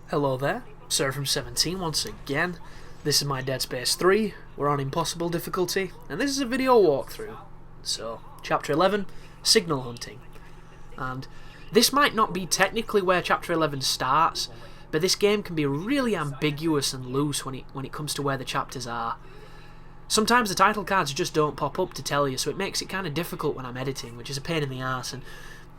Hello there, Sir from 17 once again. This is my Dead Space 3, we're on Impossible difficulty, and this is a video walkthrough. So, Chapter 11, Signal Hunting. And this might not be technically where Chapter 11 starts, but this game can be really ambiguous and loose when it comes to where the chapters are. Sometimes the title cards just don't pop up to tell you, so it makes it kind of difficult when I'm editing, which is a pain in the arse, and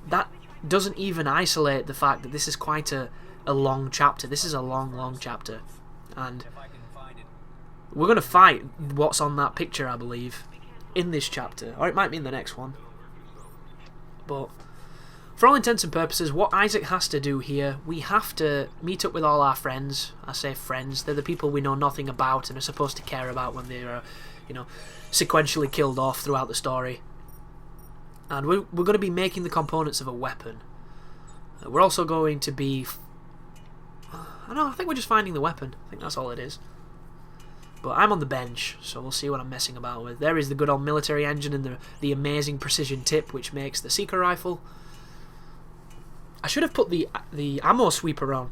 that doesn't even isolate the fact that this is quite a long chapter. This is a long chapter, and we're going to fight what's on that picture, I believe, in this chapter, or it might be in the next one. But for all intents and purposes, what Isaac has to do here, we have to meet up with all our friends. I say friends, they're the people we know nothing about and are supposed to care about when they're, sequentially killed off throughout the story. And we're going to be making the components of a weapon. We're also going to be... I think we're just finding the weapon. I think that's all it is. But I'm on the bench, so we'll see what I'm messing about with. There is the good old military engine and the amazing precision tip, which makes the seeker rifle. I should have put the ammo sweeper on,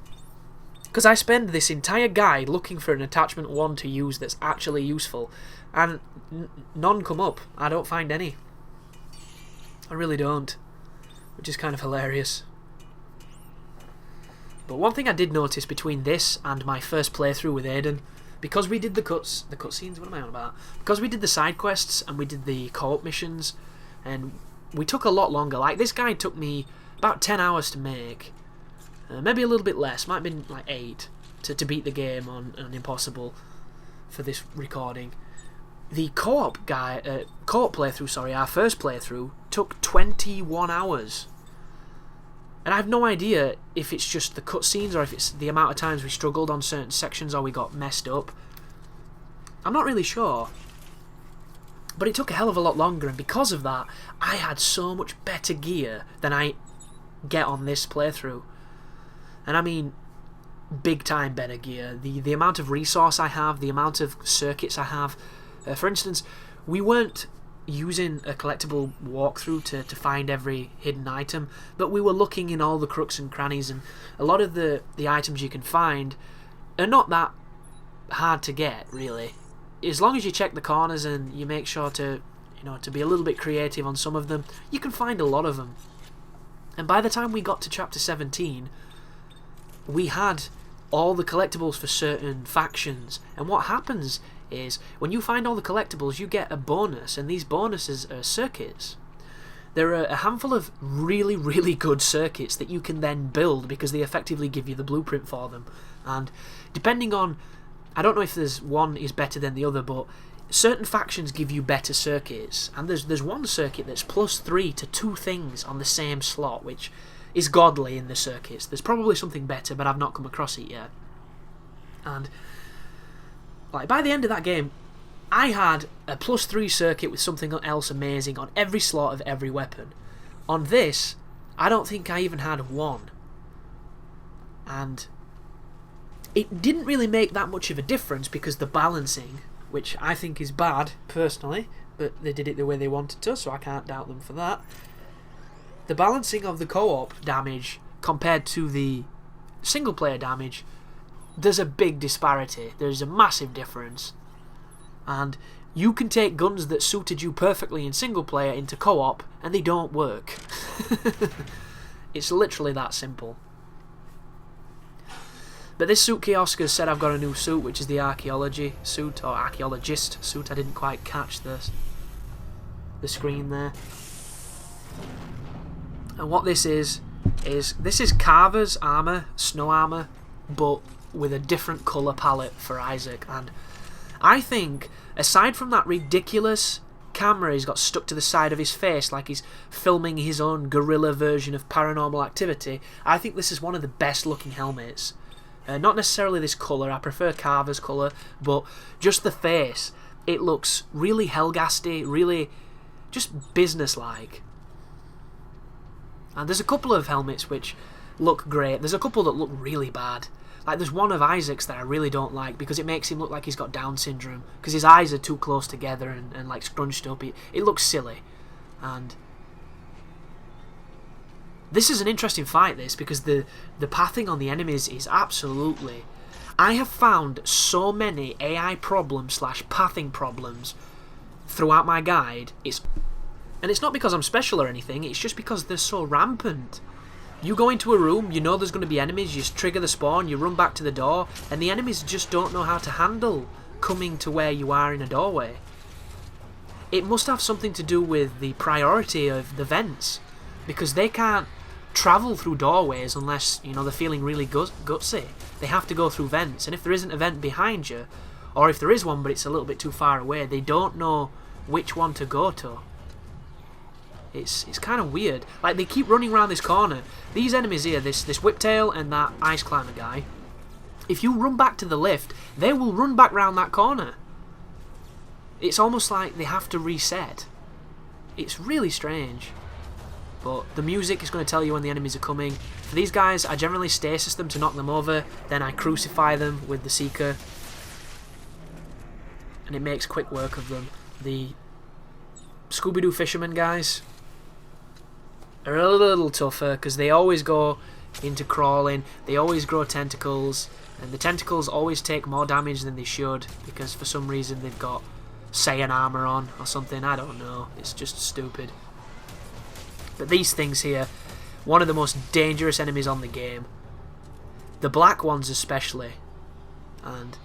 because I spend this entire guide looking for an attachment 1 to use that's actually useful, and none come up. I don't find any. I really don't, which is kind of hilarious. But one thing I did notice between this and my first playthrough with Aiden, because we did the cutscenes, what am I on about? Because we did the side quests and we did the co-op missions, and we took a lot longer. Like, this guide took me about 10 hours to make, maybe a little bit less, might have been like 8 to beat the game on Impossible for this recording. The co-op playthrough, our first playthrough, took 21 hours. And I have no idea if it's just the cutscenes or if it's the amount of times we struggled on certain sections or we got messed up. I'm not really sure. But it took a hell of a lot longer, and because of that, I had so much better gear than I get on this playthrough. And I mean, big time better gear. The amount of resource I have, the amount of circuits I have. For instance, we weren't using a collectible walkthrough to find every hidden item, but we were looking in all the crooks and crannies, and a lot of the items you can find are not that hard to get, really. As long as you check the corners and you make sure to be a little bit creative on some of them, you can find a lot of them. And by the time we got to chapter 17, we had all the collectibles for certain factions, and what happens is, when you find all the collectibles, you get a bonus, and these bonuses are circuits. There are a handful of really good circuits that you can then build, because they effectively give you the blueprint for them. And depending on, I don't know if there's one is better than the other, but certain factions give you better circuits, and there's one circuit that's +3 to 2 things on the same slot, which is godly in the circuits. There's probably something better, but I've not come across it yet. And like, by the end of that game, I had a +3 circuit with something else amazing on every slot of every weapon. On this, I don't think I even had one. And it didn't really make that much of a difference, because the balancing, which I think is bad, personally, but they did it the way they wanted to, so I can't doubt them for that. The balancing of the co-op damage compared to the single-player damage, there's a big disparity. There's a massive difference. And you can take guns that suited you perfectly in single player into co-op, and they don't work. It's literally that simple. But this suit kiosk has said I've got a new suit, which is the archaeology suit, or archaeologist suit. I didn't quite catch the screen there. And what this is Carver's armour, snow armour, but with a different colour palette for Isaac. And I think, aside from that ridiculous camera he's got stuck to the side of his face like he's filming his own guerrilla version of Paranormal Activity, I think this is one of the best looking helmets. Not necessarily this colour, I prefer Carver's colour, but just the face. It looks really Helghasty, really just business-like. And there's a couple of helmets which look great. There's a couple that look really bad. Like, there's one of Isaac's that I really don't like, because it makes him look like he's got Down syndrome, because his eyes are too close together and like scrunched up. It looks silly. And This is an interesting fight, this, because the pathing on the enemies is absolutely... I have found so many AI problems slash pathing problems throughout my guide. And it's not because I'm special or anything, it's just because they're so rampant. You go into a room, you know there's going to be enemies, you just trigger the spawn, you run back to the door, and the enemies just don't know how to handle coming to where you are in a doorway. It must have something to do with the priority of the vents, because they can't travel through doorways unless, you know, they're feeling really gutsy. They have to go through vents, and if there isn't a vent behind you, or if there is one but it's a little bit too far away, they don't know which one to go to. It's kind of weird. Like, they keep running around this corner. These enemies here, this whiptail and that ice climber guy, if you run back to the lift, they will run back round that corner. It's almost like they have to reset. It's really strange. But the music is going to tell you when the enemies are coming. For these guys, I generally stasis them to knock them over, then I crucify them with the Seeker, and it makes quick work of them. The Scooby-Doo fisherman guys are a little tougher, because they always go into crawling, they always grow tentacles, and the tentacles always take more damage than they should, because for some reason they've got Saiyan armor on, or something, I don't know, it's just stupid. But these things here, one of the most dangerous enemies on the game. The black ones especially. And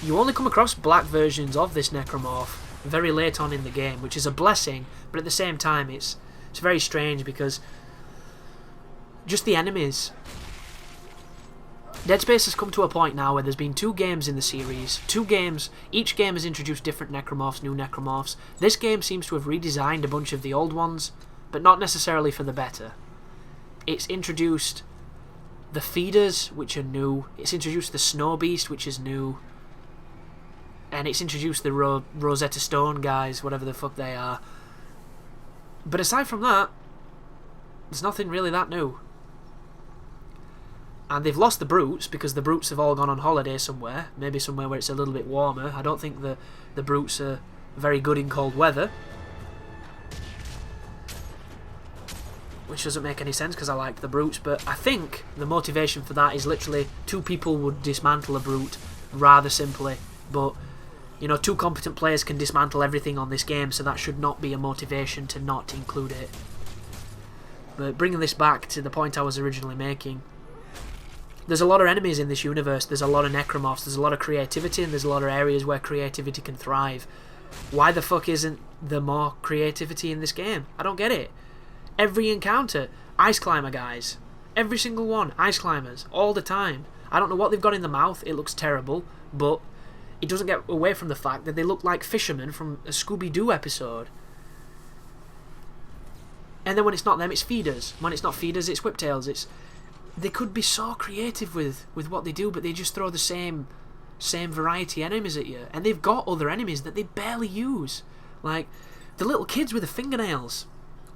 you only come across black versions of this necromorph very late on in the game, which is a blessing, but at the same time it's very strange, because just the enemies. Dead Space has come to a point now where there's been 2 games in the series. 2 games, each game has introduced different necromorphs, new necromorphs. This game seems to have redesigned a bunch of the old ones, but not necessarily for the better. It's introduced the feeders, which are new. It's introduced the snow beast, which is new. And it's introduced the Rosetta Stone guys, whatever the fuck they are. But aside from that, there's nothing really that new. And they've lost the brutes, because the brutes have all gone on holiday somewhere. Maybe somewhere where it's a little bit warmer. I don't think the brutes are very good in cold weather. Which doesn't make any sense, because I like the brutes. But I think the motivation for that is literally 2 people would dismantle a brute rather simply. But, you know, 2 competent players can dismantle everything on this game, so that should not be a motivation to not include it. But bringing this back to the point I was originally making, there's a lot of enemies in this universe, there's a lot of necromorphs, there's a lot of creativity, and there's a lot of areas where creativity can thrive. Why the fuck isn't there more creativity in this game? I don't get it. Every encounter, ice climber guys. Every single one, ice climbers, all the time. I don't know what they've got in the mouth, it looks terrible, but it doesn't get away from the fact that they look like fishermen from a Scooby-Doo episode. And then when it's not them, it's feeders. When it's not feeders, it's whiptails. They could be so creative with what they do, but they just throw the same variety enemies at you. And they've got other enemies that they barely use. Like the little kids with the fingernails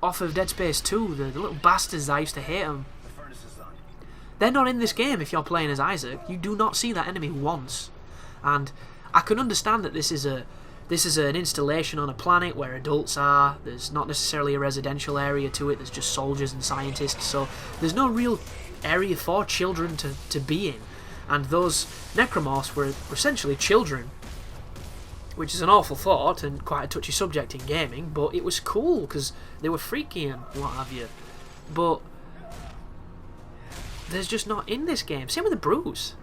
off of Dead Space 2, the little bastards, I used to hate them. They're not in this game if you're playing as Isaac. You do not see that enemy once. And I can understand that this is an installation on a planet where adults are. There's not necessarily a residential area to it. There's just soldiers and scientists. So there's no real area for children to be in. And those necromorphs were essentially children. Which is an awful thought and quite a touchy subject in gaming. But it was cool because they were freaky and what have you. But there's just not in this game. Same with the brutes.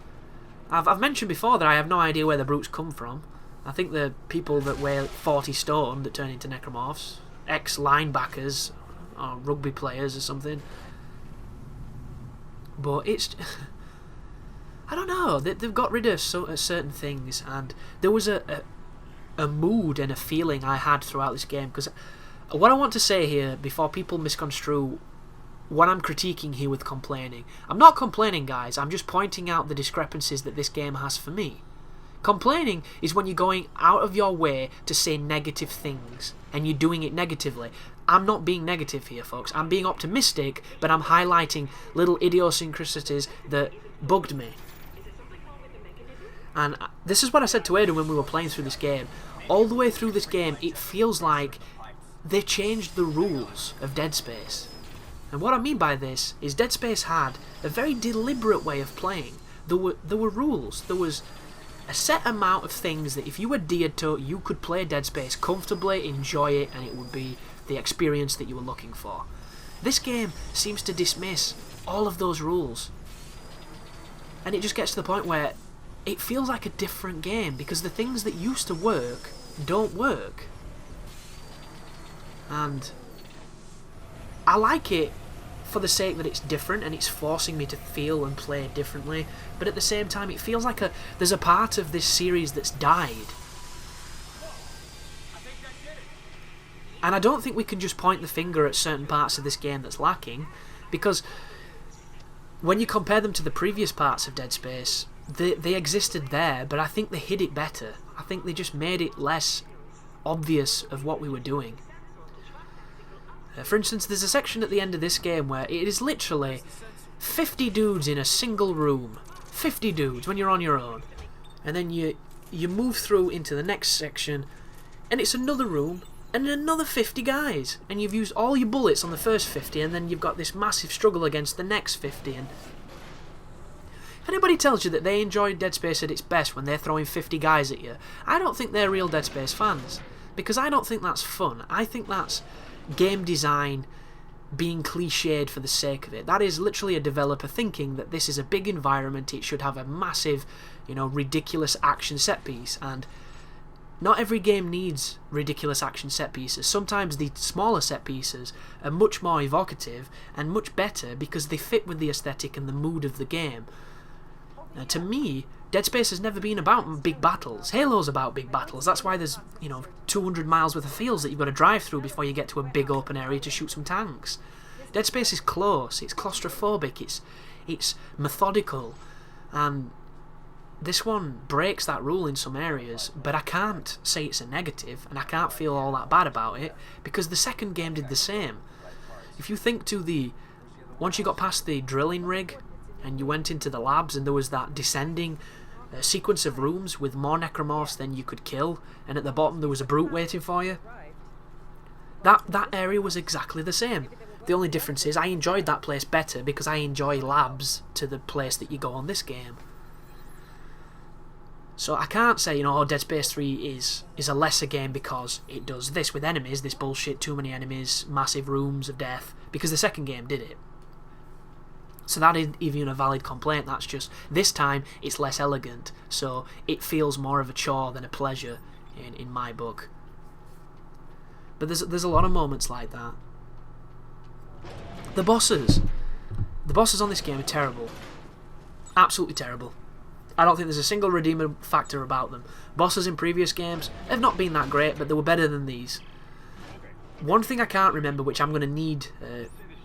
I've mentioned before that I have no idea where the brutes come from. I think the people that weigh 40 stone that turn into necromorphs, ex-linebackers or rugby players or something. But it's... I don't know, they've got rid of certain things, and there was a mood and a feeling I had throughout this game, because what I want to say here, before people misconstrue what I'm critiquing here with complaining, I'm not complaining, guys, I'm just pointing out the discrepancies that this game has for me. Complaining is when you're going out of your way to say negative things, and you're doing it negatively. I'm not being negative here, folks. I'm being optimistic, but I'm highlighting little idiosyncrasies that bugged me. And this is what I said to Aidan when we were playing through this game. All the way through this game, it feels like they changed the rules of Dead Space. And what I mean by this is Dead Space had a very deliberate way of playing. There were rules. There was a set amount of things that if you adhered to, you could play Dead Space comfortably, enjoy it, and it would be the experience that you were looking for. This game seems to dismiss all of those rules. And it just gets to the point where it feels like a different game because the things that used to work don't work. And I like it for the sake that it's different and it's forcing me to feel and play differently, but at the same time it feels like there's a part of this series that's died. And I don't think we can just point the finger at certain parts of this game that's lacking, because when you compare them to the previous parts of Dead Space, they existed there, but I think they hid it better. I think they just made it less obvious of what we were doing. For instance, there's a section at the end of this game where it is literally 50 dudes in a single room. 50 dudes when you're on your own. And then you move through into the next section, and it's another room, and another 50 guys. And you've used all your bullets on the first 50, and then you've got this massive struggle against the next 50. And if anybody tells you that they enjoyed Dead Space at its best when they're throwing 50 guys at you, I don't think they're real Dead Space fans. Because I don't think that's fun. I think that's game design being cliched for the sake of it. That is literally a developer thinking that this is a big environment, it should have a massive, ridiculous action set piece, and not every game needs ridiculous action set pieces. Sometimes the smaller set pieces are much more evocative and much better because they fit with the aesthetic and the mood of the game. To me, Dead Space has never been about big battles. Halo's about big battles. That's why there's, 200 miles worth of fields that you've got to drive through before you get to a big open area to shoot some tanks. Dead Space is close, it's claustrophobic, it's methodical, and this one breaks that rule in some areas, but I can't say it's a negative, and I can't feel all that bad about it, because the second game did the same. If you think once you got past the drilling rig, and you went into the labs and there was that descending sequence of rooms with more necromorphs than you could kill, and at the bottom there was a brute waiting for you, that area was exactly the same. The only difference is I enjoyed that place better because I enjoy labs to the place that you go on this game. So I can't say, Dead Space 3 is a lesser game because it does this with enemies, this bullshit, too many enemies, massive rooms of death, because the second game did it. So that isn't even a valid complaint, that's just, this time it's less elegant, so it feels more of a chore than a pleasure in my book. But there's a lot of moments like that. The bosses on this game are terrible. Absolutely terrible. I don't think there's a single redeeming factor about them. Bosses in previous games have not been that great, but they were better than these. One thing I can't remember, which I'm going to need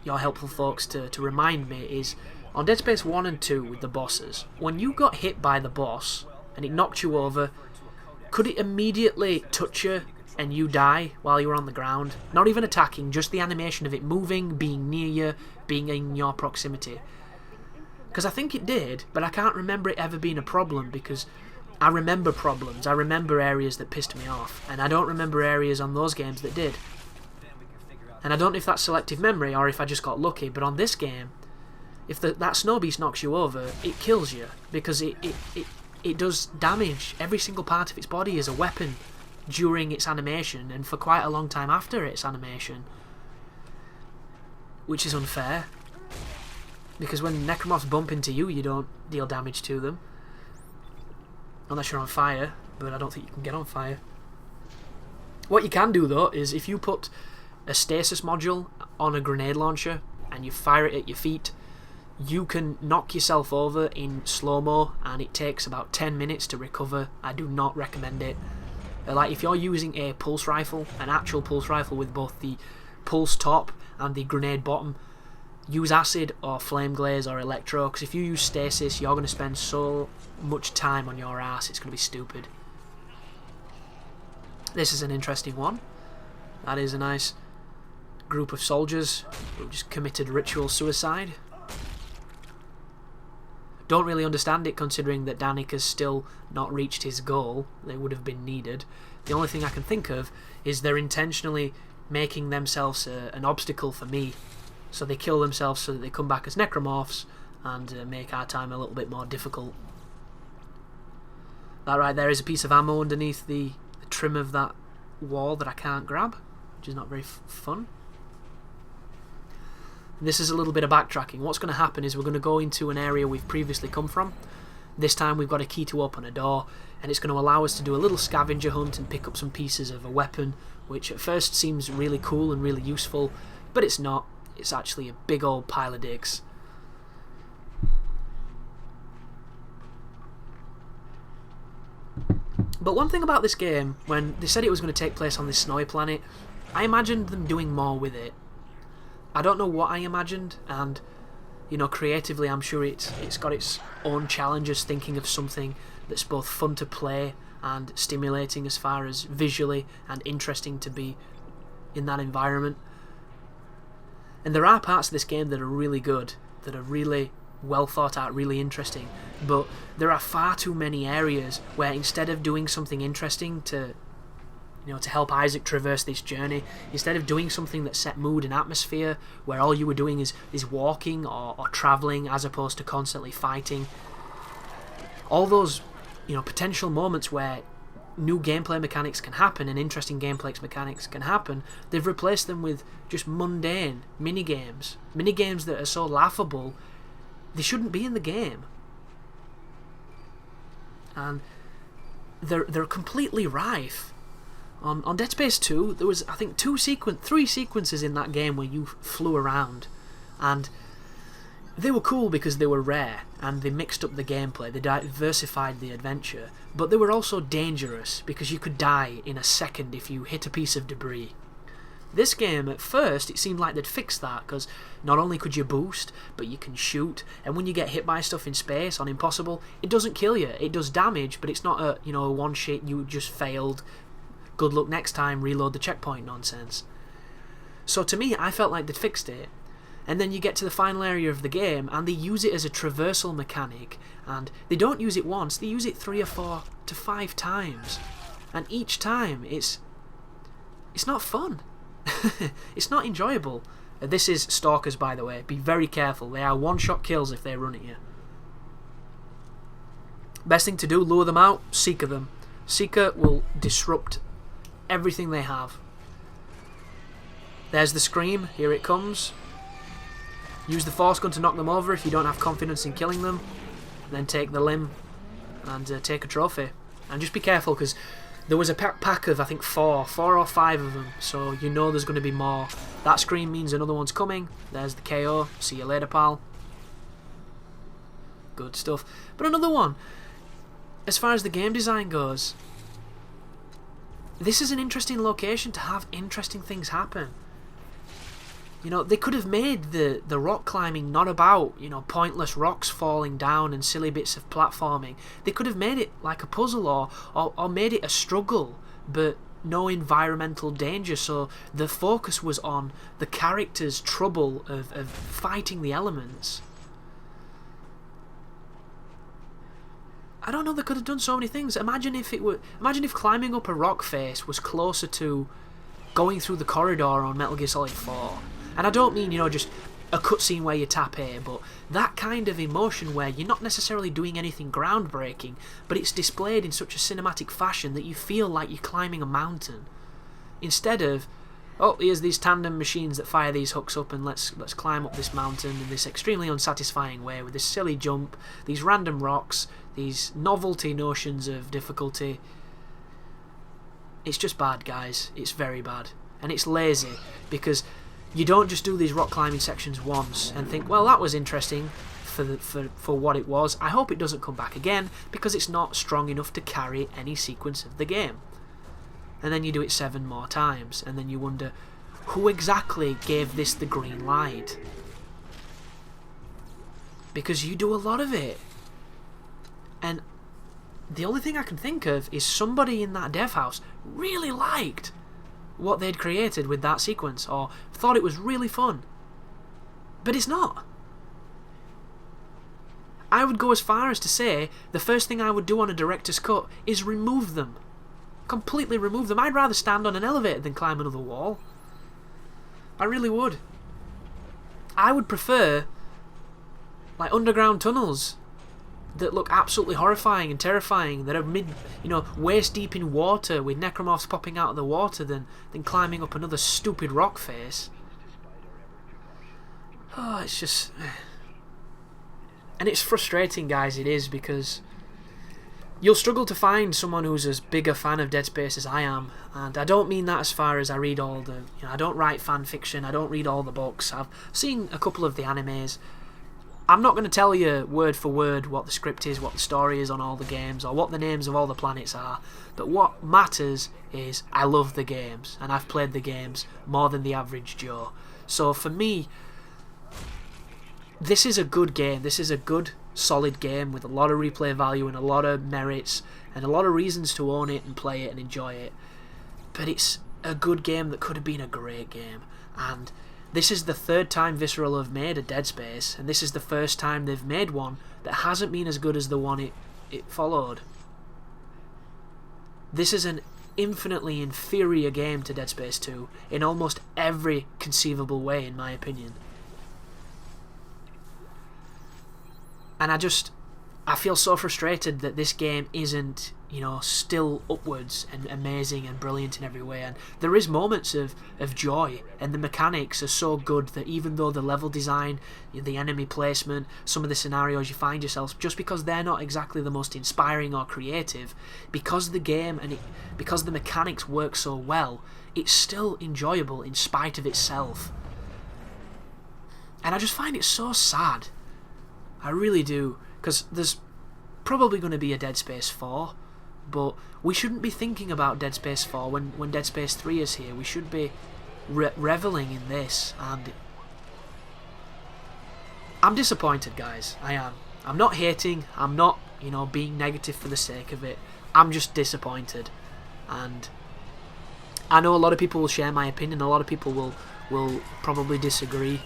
your helpful folks to remind me, is on Dead Space 1 and 2 with the bosses, when you got hit by the boss and it knocked you over, could it immediately touch you and you die while you were on the ground? Not even attacking, just the animation of it moving, being near you, being in your proximity. Because I think it did, but I can't remember it ever being a problem, because I remember problems, I remember areas that pissed me off, and I don't remember areas on those games that did. And I don't know if that's selective memory or if I just got lucky, but on this game, if that snow beast knocks you over, it kills you, because it does damage. Every single part of its body is a weapon during its animation, and for quite a long time after its animation. Which is unfair, because when necromorphs bump into you, you don't deal damage to them. Unless you're on fire, but I don't think you can get on fire. What you can do, though, is if you put a stasis module on a grenade launcher and you fire it at your feet, you can knock yourself over in slow-mo, and it takes about 10 minutes to recover. I do not recommend it. Like, if you're using a pulse rifle, an actual pulse rifle with both the pulse top and the grenade bottom, use acid or flame glaze or electro, because if you use stasis, you're going to spend so much time on your ass, it's going to be stupid. This is an interesting one. That is a nice group of soldiers who just committed ritual suicide. Don't really understand it, considering that Danik has still not reached his goal. They would have been needed. The only thing I can think of is they're intentionally making themselves an obstacle for me, So they kill themselves so that they come back as necromorphs and make our time a little bit more difficult. That right there is a piece of ammo underneath the trim of that wall that I can't grab, which is not very fun. And this is a little bit of backtracking. What's going to happen is we're going to go into an area we've previously come from. This time we've got a key to open a door, and it's going to allow us to do a little scavenger hunt and pick up some pieces of a weapon, which at first seems really cool and really useful, but it's not. It's actually a big old pile of dicks. But one thing about this game, when they said it was going to take place on this snowy planet, I imagined them doing more with it. I don't know what I imagined, and you know, creatively I'm sure it's got its own challenges thinking of something that's both fun to play and stimulating as far as visually and interesting to be in that environment. And there are parts of this game that are really good, that are really well thought out, really interesting, but there are far too many areas where instead of doing something interesting to, you know, to help Isaac traverse this journey, instead of doing something that set mood and atmosphere, where all you were doing is walking or travelling as opposed to constantly fighting, all those, you know, potential moments where new gameplay mechanics can happen and interesting gameplay mechanics can happen, they've replaced them with just mundane minigames that are so laughable they shouldn't be in the game. And they're completely rife. On Dead Space 2, there was, I think, three sequences in that game where you flew around, and they were cool because they were rare and they mixed up the gameplay, they diversified the adventure, but they were also dangerous because you could die in a second if you hit a piece of debris. This game, at first, it seemed like they'd fixed that, because not only could you boost, but you can shoot, and when you get hit by stuff in space on Impossible, it doesn't kill you, it does damage, but it's not a, you know, one shit, you just failed, good luck next time, reload the checkpoint nonsense. So to me, I felt like they'd fixed it. And then you get to the final area of the game, and they use it as a traversal mechanic, and they don't use it once, they use it 3 or 4 to 5 times. And each time, it's not fun. It's not enjoyable. This is Stalkers, by the way. Be very careful. They are one-shot kills if they run at you. Best thing to do, lure them out, Seeker them. Seeker will disrupt everything they have. There's the scream. Here it comes. Use the force gun to knock them over if you don't have confidence in killing them. Then take the limb and take a trophy. And just be careful, because there was a pack of, I think, 4 or 5 of them, so you know there's going to be more. That scream means another one's coming. There's the KO. See you later, pal. Good stuff. But another one. As far as the game design goes, this is an interesting location to have interesting things happen. You know, they could have made the rock climbing not about, you know, pointless rocks falling down and silly bits of platforming. They could have made it like a puzzle or made it a struggle, but no environmental danger, so the focus was on the character's trouble of fighting the elements. I don't know, they could have done so many things. Imagine if climbing up a rock face was closer to going through the corridor on Metal Gear Solid 4. And I don't mean, you know, just a cutscene where you tap A, but that kind of emotion where you're not necessarily doing anything groundbreaking, but it's displayed in such a cinematic fashion that you feel like you're climbing a mountain. Instead of, oh, here's these tandem machines that fire these hooks up and let's climb up this mountain in this extremely unsatisfying way with this silly jump, these random rocks, these novelty notions of difficulty. It's just bad, guys. It's very bad. And it's lazy, because you don't just do these rock climbing sections once and think, well, that was interesting for what it was. I hope it doesn't come back again, because it's not strong enough to carry any sequence of the game. And then you do it 7 more times, and then you wonder, who exactly gave this the green light? Because you do a lot of it. And the only thing I can think of is somebody in that dev house really liked what they'd created with that sequence, or thought it was really fun. But it's not. I would go as far as to say the first thing I would do on a director's cut is remove them. Completely remove them. I'd rather stand on an elevator than climb another wall. I really would. I would prefer like underground tunnels that look absolutely horrifying and terrifying, that are waist deep in water with necromorphs popping out of the water than climbing up another stupid rock face. Oh, it's just... And it's frustrating, guys, it is, because you'll struggle to find someone who's as big a fan of Dead Space as I am, and I don't mean that as far as I read all the... I don't write fan fiction, I don't read all the books, I've seen a couple of the animes. I'm not going to tell you word for word what the script is, what the story is on all the games, or what the names of all the planets are, but what matters is I love the games, and I've played the games more than the average Joe. So for me, this is a good game. This is a good, solid game with a lot of replay value and a lot of merits and a lot of reasons to own it and play it and enjoy it. But it's a good game that could have been a great game, and this is the third time Visceral have made a Dead Space, and this is the first time they've made one that hasn't been as good as the one it followed. This is an infinitely inferior game to Dead Space 2 in almost every conceivable way, in my opinion. And I feel so frustrated that this game isn't, still upwards and amazing and brilliant in every way. And there is moments of joy, and the mechanics are so good that even though the level design, the enemy placement, some of the scenarios you find yourself, just because they're not exactly the most inspiring or creative, because the game because the mechanics work so well, it's still enjoyable in spite of itself. And I just find it so sad. I really do, because there's probably going to be a Dead Space 4, but we shouldn't be thinking about Dead Space 4 when Dead Space 3 is here. We should be reveling in this, and I'm disappointed, guys. I am. I'm not hating, I'm not, being negative for the sake of it. I'm just disappointed, and I know a lot of people will share my opinion, a lot of people will probably disagree.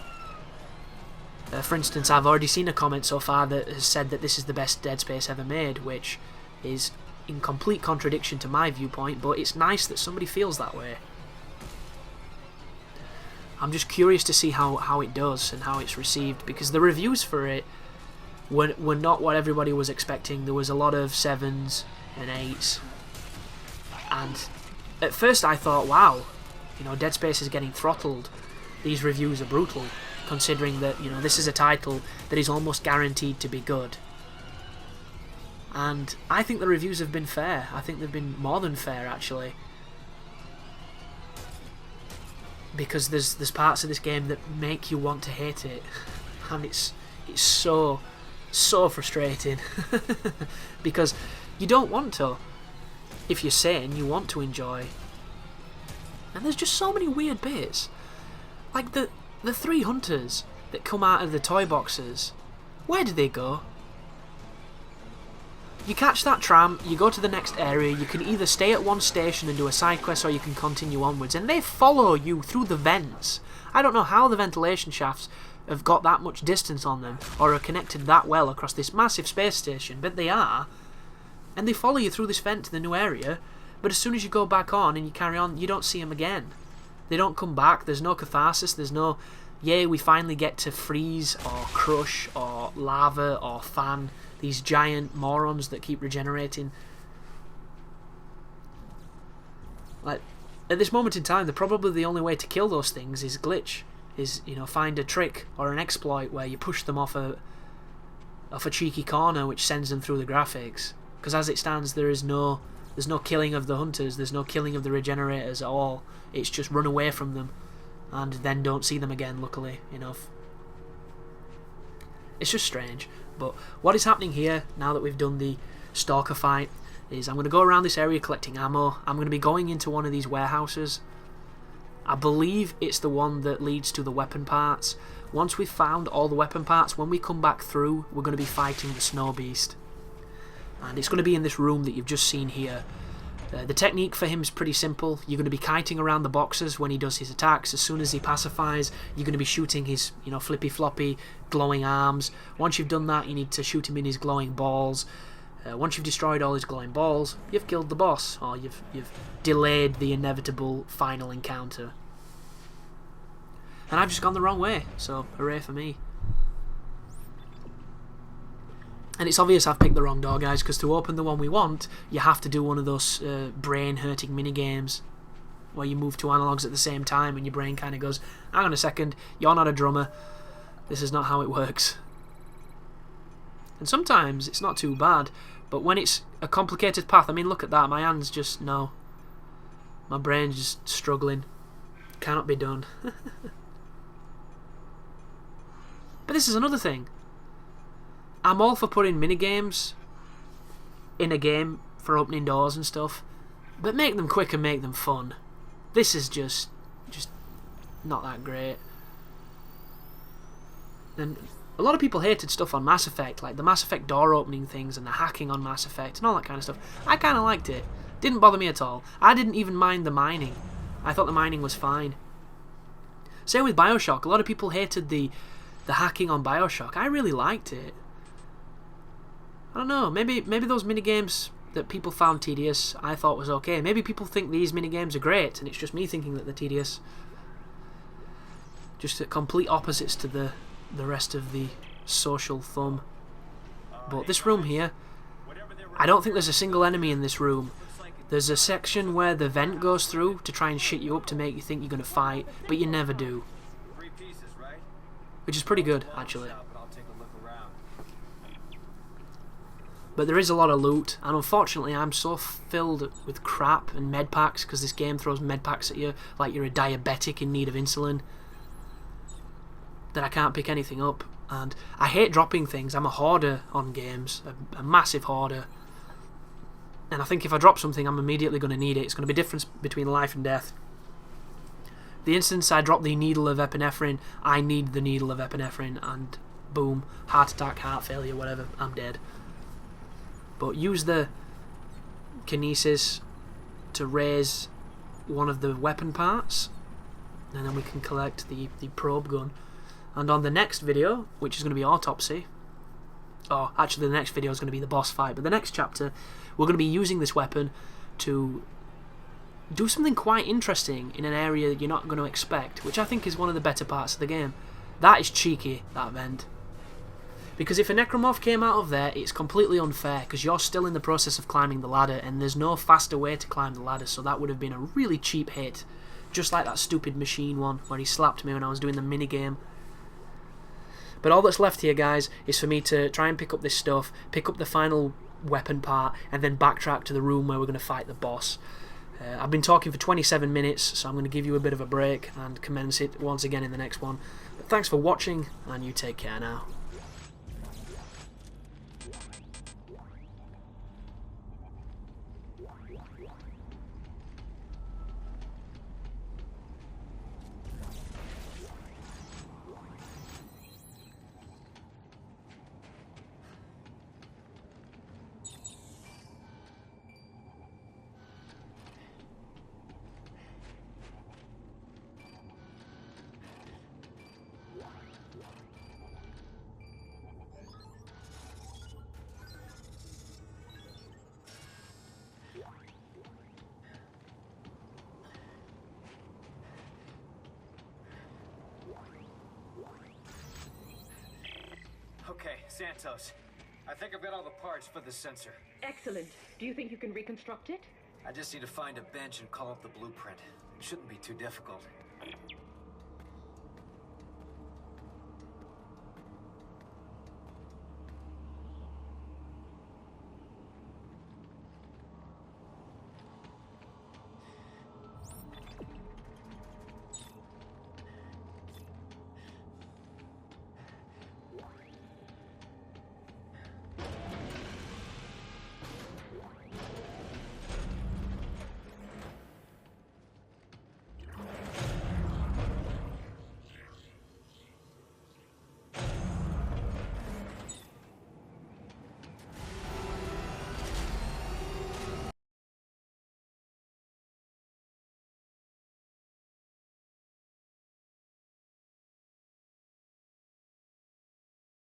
For instance, I've already seen a comment so far that has said that this is the best Dead Space ever made, which is in complete contradiction to my viewpoint, but it's nice that somebody feels that way. I'm just curious to see how it does and how it's received, because the reviews for it were not what everybody was expecting. There was a lot of 7s and 8s, and at first I thought, wow, Dead Space is getting throttled. These reviews are brutal, considering that this is a title that is almost guaranteed to be good. And I think the reviews have been fair. I think they've been more than fair, actually, because there's parts of this game that make you want to hate it, and it's so frustrating because you don't want to. If you're sane, you want to enjoy, and there's just so many weird bits, like the 3 hunters that come out of the toy boxes. Where do they go? You catch that tram, you go to the next area, you can either stay at one station and do a side quest, or you can continue onwards, and they follow you through the vents. I don't know how the ventilation shafts have got that much distance on them, or are connected that well across this massive space station, but they are, and they follow you through this vent to the new area, but as soon as you go back on and you carry on, you don't see them again. They don't come back. There's no catharsis, there's no, yay, we finally get to freeze or crush or lava or fan these giant morons that keep regenerating. Like, at this moment in time, probably the only way to kill those things is glitch, is find a trick or an exploit where you push them off a cheeky corner which sends them through the graphics. Because as it stands, there's no killing of the hunters, there's no killing of the regenerators at all. It's just run away from them and then don't see them again, luckily enough. It's just strange. But what is happening here, now that we've done the stalker fight, is I'm going to go around this area collecting ammo. I'm going to be going into one of these warehouses. I believe it's the one that leads to the weapon parts. Once we've found all the weapon parts, when we come back through, we're going to be fighting the snow beast. And it's going to be in this room that you've just seen here. The technique for him is pretty simple. You're going to be kiting around the boxes when he does his attacks. As soon as he pacifies, you're going to be shooting his flippy floppy glowing arms. Once you've done that, you need to shoot him in his glowing balls. Once you've destroyed all his glowing balls, you've killed the boss, or you've delayed the inevitable final encounter. And I've just gone the wrong way, so hooray for me. And it's obvious I've picked the wrong door, guys, because to open the one we want, you have to do one of those brain-hurting mini-games where you move two analogues at the same time and your brain kind of goes, hang on a second, you're not a drummer. This is not how it works. And sometimes it's not too bad, but when it's a complicated path, I mean, look at that, my hands just, no. My brain's just struggling. Cannot be done. But this is another thing. I'm all for putting minigames in a game for opening doors and stuff, but make them quick and make them fun. This is just not that great. And a lot of people hated stuff on Mass Effect, like the Mass Effect door opening things and the hacking on Mass Effect and all that kind of stuff. I kind of liked it. Didn't bother me at all. I didn't even mind the mining. I thought the mining was fine. Same with Bioshock. A lot of people hated the hacking on Bioshock. I really liked it. I don't know, maybe those minigames that people found tedious, I thought was okay. Maybe people think these minigames are great, and it's just me thinking that they're tedious. Just the complete opposites to the rest of the social thumb. But this room here, I don't think there's a single enemy in this room. There's a section where the vent goes through to try and shit you up to make you think you're going to fight, but you never do. Which is pretty good, actually. But there is a lot of loot, and unfortunately I'm so filled with crap and med packs, because this game throws med packs at you like you're a diabetic in need of insulin, that I can't pick anything up. And I hate dropping things. I'm a hoarder on games, a massive hoarder. And I think if I drop something, I'm immediately going to need it. It's going to be a difference between life and death. The instant I drop the needle of epinephrine, I need the needle of epinephrine, and boom, heart attack, heart failure, whatever, I'm dead. But use the kinesis to raise one of the weapon parts, and then we can collect the probe gun. And on the next video, which is going to be autopsy, or actually the next video is going to be the boss fight, but the next chapter, we're going to be using this weapon to do something quite interesting in an area that you're not going to expect, which I think is one of the better parts of the game. That is cheeky, that vent. Because if a necromorph came out of there, it's completely unfair, because you're still in the process of climbing the ladder, and there's no faster way to climb the ladder, so that would have been a really cheap hit. Just like that stupid machine one, where he slapped me when I was doing the minigame. But all that's left here, guys, is for me to try and pick up this stuff, pick up the final weapon part, and then backtrack to the room where we're going to fight the boss. I've been talking for 27 minutes, so I'm going to give you a bit of a break and commence it once again in the next one. But thanks for watching, and you take care now. Okay, Santos. I think I've got all the parts for the sensor. Excellent. Do you think you can reconstruct it? I just need to find a bench and call up the blueprint. It shouldn't be too difficult.